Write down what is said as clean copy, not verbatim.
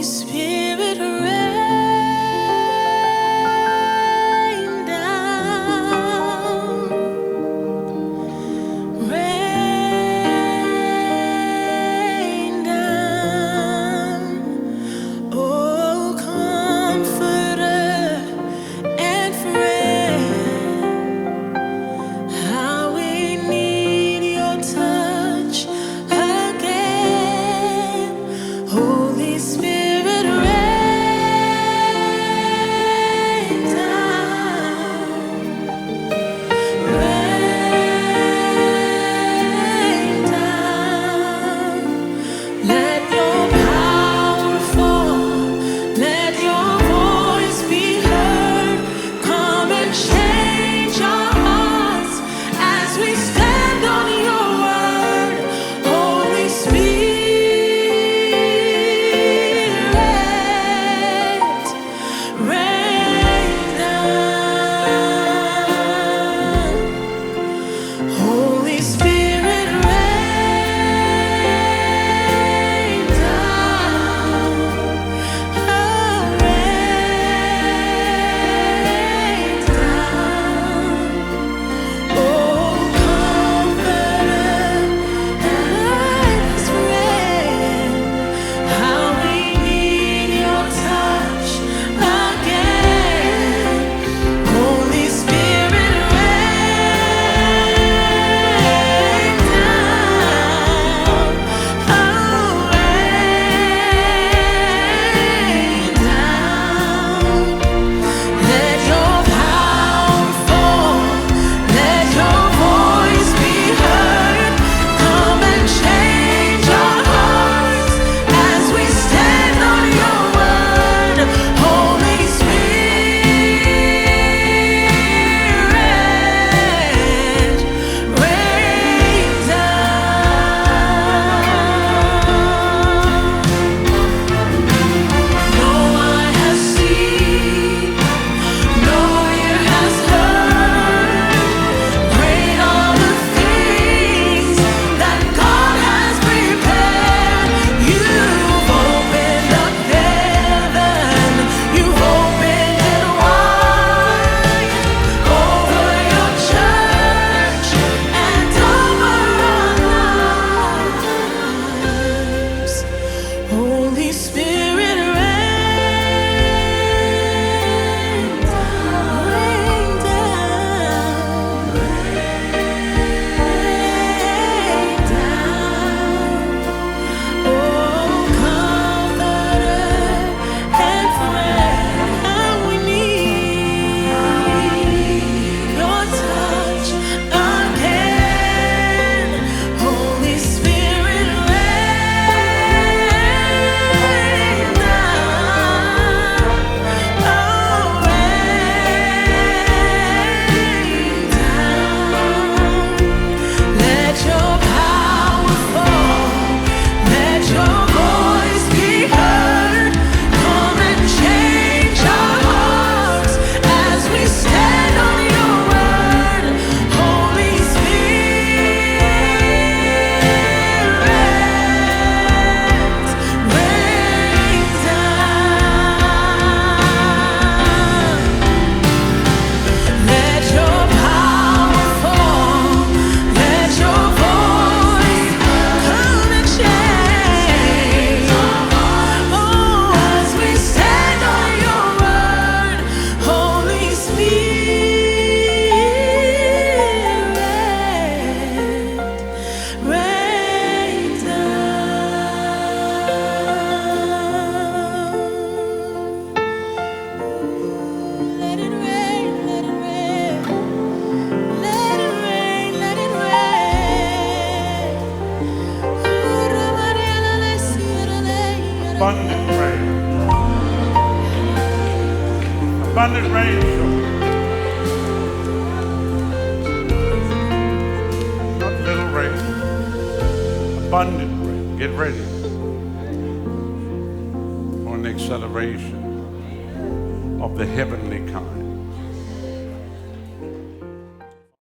Spirit, rain down, rain down, oh Comforter and friend, how we need your touch again, Holy Spirit, rain down, rain down. Let your power fall, let your voice be heard. Come and change our hearts as we stand on your word, Holy Spirit, rain down. Holy Spirit, rain down, oh, rain down, oh, Comforter and friend, how we need your touch again, Holy Spirit, rain down, oh, rain down. Let your power fall, let your voice be heard. Come and change our hearts as we stand on your word, Holy Spirit, rain down. No eye has seen, no ear has heard. Great are the things that God has prepared. You've opened up heaven, you've opened it wide over your church and over our lives. Holy Spirit, rain down, rain down, rain down, oh Comforter and friend, how we need your touch again, Holy Spirit, rain down, oh rain down. Let your power fall, let your voice be heard. Come and change our hearts as we stand on your word, Holy Spirit, rain down. Let your power fall, let your voice come and change. Oh, as we stand on your word, Holy Spirit, rain down. Let it rain, let it rain. Let it rain, let it rain. Abundant rain. Abundant rain. Not little rain. Abundant rain. Get ready for an acceleration of the heavenly kind.